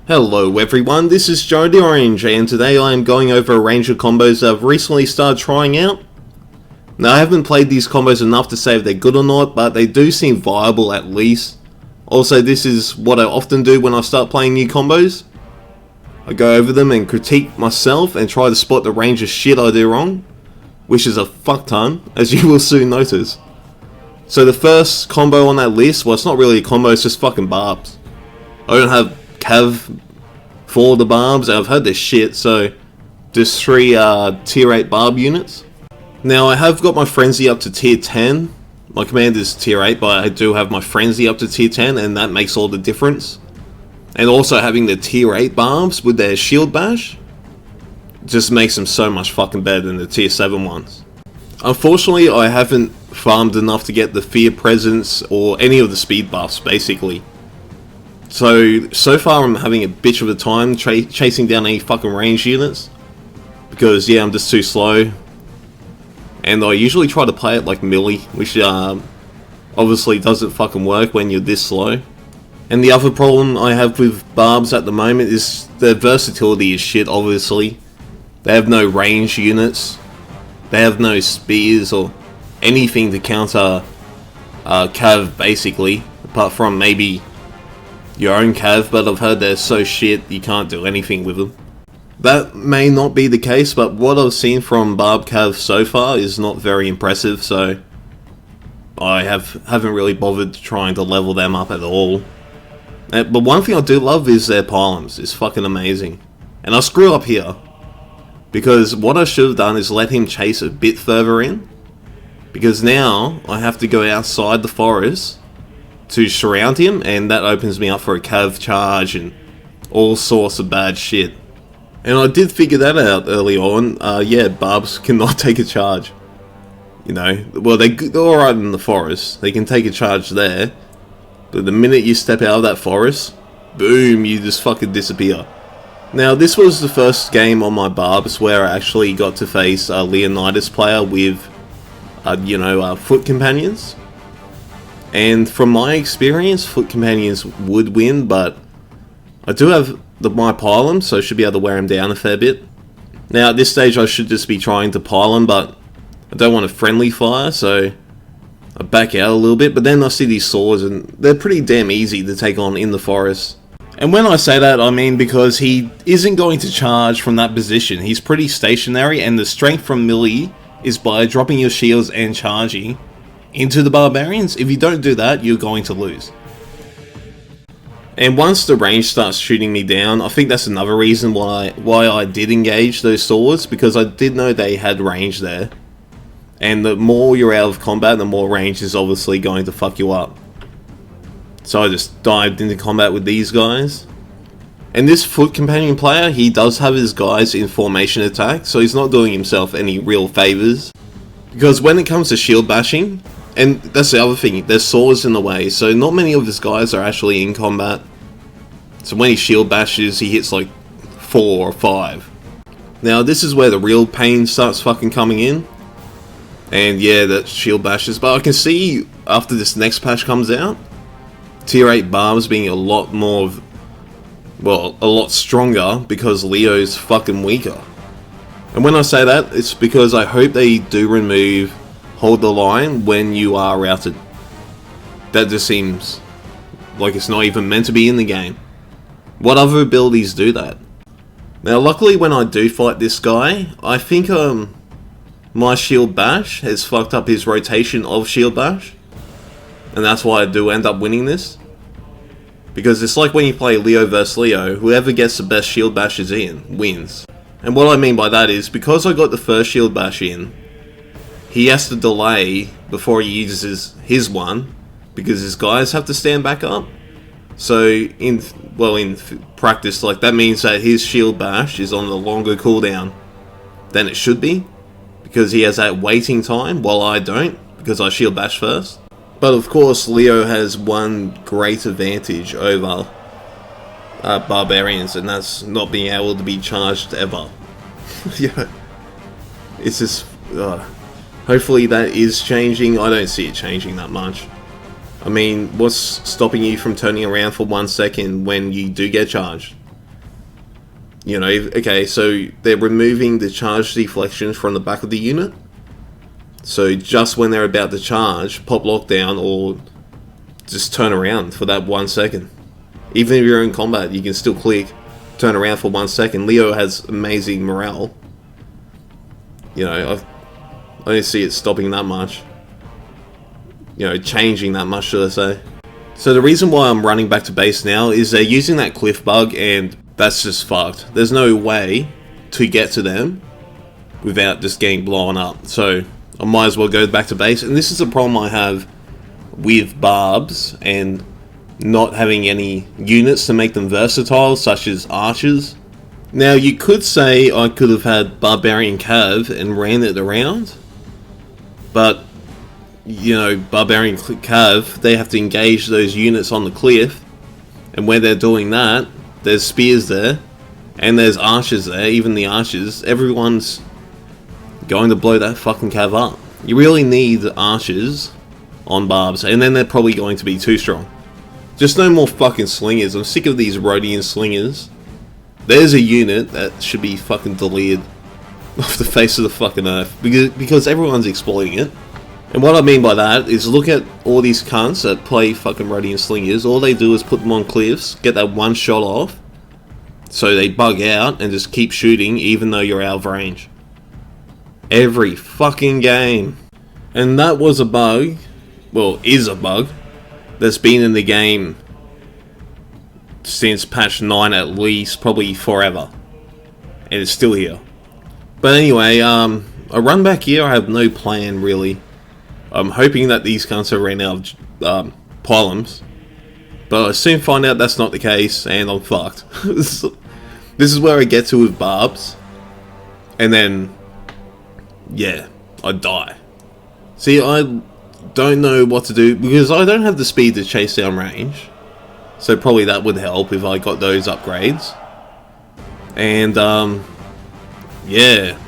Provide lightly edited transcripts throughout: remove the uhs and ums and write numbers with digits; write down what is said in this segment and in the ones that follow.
Hello everyone, this is Joe the Orange, and today I am going over a range of combos that I've recently started trying out. Now I haven't played these combos enough to say if they're good or not, but they do seem viable at least. Also, this is what I often do when I start playing new combos. I go over them and critique myself and try to spot the range of shit I do wrong, which is a fuck ton, as you will soon notice. So the first combo on that list, well, it's not really a combo, it's just fucking barbs. I don't have Cav for the barbs. I've heard this shit, so there's 3 tier 8 barb units. Now I have got my frenzy up to tier 10. My command is tier 8, but I do have my frenzy up to tier 10, and that makes all the difference. And also having the tier 8 barbs with their shield bash just makes them so much fucking better than the tier 7 ones. Unfortunately, I haven't farmed enough to get the fear presence or any of the speed buffs basically. So far I'm having a bitch of a time chasing down any fucking range units. Because, yeah, I'm just too slow. And I usually try to play it like melee, which obviously doesn't fucking work when you're this slow. And the other problem I have with barbs at the moment is their versatility is shit, obviously. They have no range units. They have no spears or anything to counter Cav, basically. Apart from maybe your own Cav, but I've heard they're so shit you can't do anything with them. That may not be the case, but what I've seen from Barb Cav so far is not very impressive, so I haven't really bothered trying to level them up at all. But one thing I do love is their pylons. It's fucking amazing. And I screw up here, because what I should have done is let him chase a bit further in, because now I have to go outside the forest to surround him, and that opens me up for a Cav charge and all sorts of bad shit. And I did figure that out early on. Yeah, barbs cannot take a charge. You know, well, they're alright in the forest. They can take a charge there. But the minute you step out of that forest, boom, you just fucking disappear. Now, this was the first game on my barbs where I actually got to face a Leonidas player with, foot companions. And from my experience, foot companions would win, but I do have my pylon, so I should be able to wear him down a fair bit. Now at this stage I should just be trying to pile him, but I don't want a friendly fire, so I back out a little bit. But then I see these swords and they're pretty damn easy to take on in the forest. And when I say that, I mean because he isn't going to charge from that position. He's pretty stationary, and the strength from melee is by dropping your shields and charging into the barbarians. If you don't do that, you're going to lose. And once the range starts shooting me down, I think that's another reason why I did engage those swords, because I did know they had range there. And the more you're out of combat, the more range is obviously going to fuck you up. So I just dived into combat with these guys. And this foot companion player, he does have his guys in formation attack, so he's not doing himself any real favors. Because when it comes to shield bashing, and that's the other thing, there's swords in the way, so not many of his guys are actually in combat. So when he shield bashes, he hits like 4 or 5. Now this is where the real pain starts fucking coming in. And yeah, that shield bashes, but I can see after this next patch comes out, tier 8 barbs being a lot more, well, a lot stronger because Leo's fucking weaker. And when I say that, it's because I hope they do remove hold the line when you are routed. That just seems like it's not even meant to be in the game. What other abilities do that? Now luckily when I do fight this guy, I think my shield bash has fucked up his rotation of shield bash. And that's why I do end up winning this. Because it's like when you play Leo vs Leo, whoever gets the best shield bashes in, wins. And what I mean by that is, because I got the first shield bash in, he has to delay before he uses his one, because his guys have to stand back up. So in practice, like, that means that his shield bash is on the longer cooldown than it should be, because he has that waiting time while I don't, because I shield bash first. But of course Leo has one great advantage over barbarians, and that's not being able to be charged ever. Yeah, it's just hopefully that is changing. I don't see it changing that much. I mean, what's stopping you from turning around for 1 second when you do get charged? You know, okay, so they're removing the charge deflections from the back of the unit. So just when they're about to charge, pop lockdown or just turn around for that 1 second. Even if you're in combat, you can still click, turn around for 1 second. Leo has amazing morale. You know, I don't see it stopping that much. You know, changing that much, should I say. So the reason why I'm running back to base now is they're using that cliff bug, and that's just fucked. There's no way to get to them without just getting blown up. So I might as well go back to base. And this is a problem I have with barbs and not having any units to make them versatile, such as archers. Now you could say I could have had Barbarian Cav and ran it around, but you know, Barbarian Cav, they have to engage those units on the cliff, and where they're doing that, there's spears there, and there's archers there. Even the archers, everyone's going to blow that fucking Cav up. You really need archers on barbs, and then they're probably going to be too strong. Just no more fucking slingers. I'm sick of these Rhodian slingers. There's a unit that should be fucking deleted off the face of the fucking earth, because everyone's exploiting it. And what I mean by that is, look at all these cunts that play fucking Rhodian slingers. All they do is put them on cliffs, get that one shot off, so they bug out and just keep shooting even though you're out of range. Every fucking game. And that was a bug, well, is a bug, that's been in the game since patch 9 at least, probably forever. And it's still here. But anyway, I run back here, I have no plan really. I'm hoping that these cunts are ran out of pylons, but I soon find out that's not the case, and I'm fucked. This is where I get to with barbs, and then, yeah, I die. See, I don't know what to do, because I don't have the speed to chase down range, so probably that would help if I got those upgrades. And, yeah,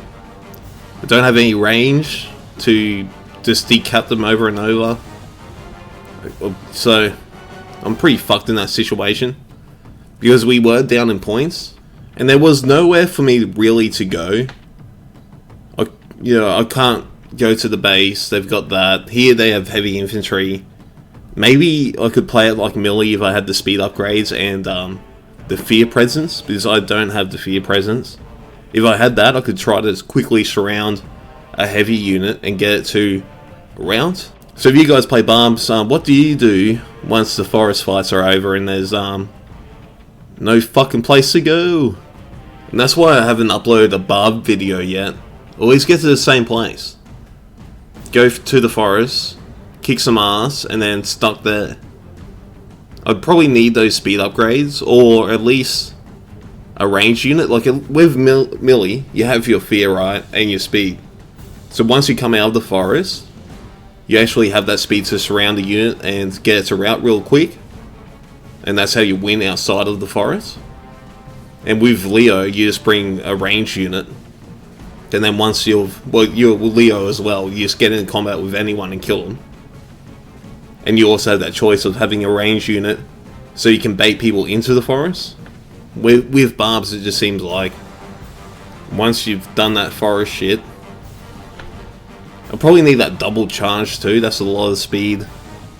I don't have any range to just decap them over and over, so I'm pretty fucked in that situation, because we were down in points and there was nowhere for me really to go. I can't go to the base. They've got that here. They have heavy infantry. Maybe I could play it like melee if I had the speed upgrades and the fear presence, because I don't have the fear presence. If I had that, I could try to quickly surround a heavy unit and get it to round. So if you guys play barbs, what do you do once the forest fights are over and there's no fucking place to go? And that's why I haven't uploaded a barb video yet. Always get to the same place, go to the forest, kick some ass, and then stuck there. I'd probably need those speed upgrades, or at least a ranged unit. Like with melee, you have your fear, right, and your speed. So once you come out of the forest, you actually have that speed to surround the unit and get it to rout real quick. And that's how you win outside of the forest. And with Leo, you just bring a ranged unit. And then once you're Leo as well, you just get into combat with anyone and kill them. And you also have that choice of having a ranged unit, so you can bait people into the forest. With barbs, it just seems like once you've done that forest shit, I'll probably need that double charge too. That's a lot of speed.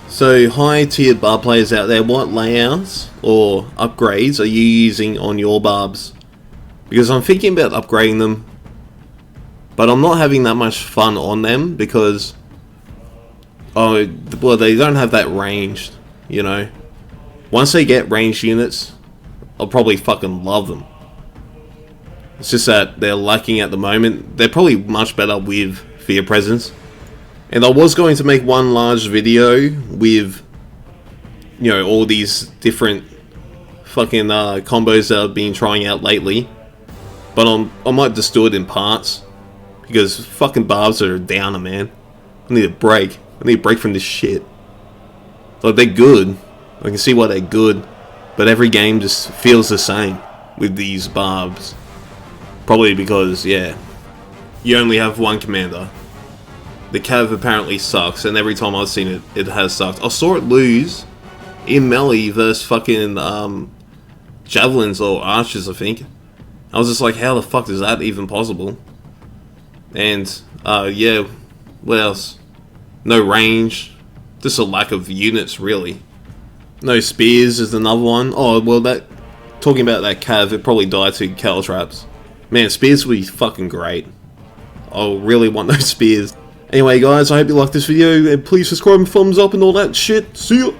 So high tiered barb players out there, what layouts or upgrades are you using on your barbs? Because I'm thinking about upgrading them, but I'm not having that much fun on them because they don't have that ranged, you know. Once they get ranged units, I'll probably fucking love them. It's just that they're lacking at the moment. They're probably much better with fear presence. And I was going to make one large video with, you know, all these different fucking combos that I've been trying out lately, but I might just do it in parts, because fucking barbs are a downer, man. I need a break. I need a break from this shit. Like, they're good. I can see why they're good, but every game just feels the same with these barbs. Probably because, yeah, you only have one commander. The Cav apparently sucks, and every time I've seen it, it has sucked. I saw it lose in melee versus fucking javelins or archers, I think. I was just like, how the fuck is that even possible? And, yeah, what else? No range. Just a lack of units, really. No spears is another one. Oh, well, talking about that cav, it probably died to cattle traps. Man, spears would be fucking great. I really want those spears. Anyway, guys, I hope you liked this video, and please subscribe and thumbs up and all that shit. See ya!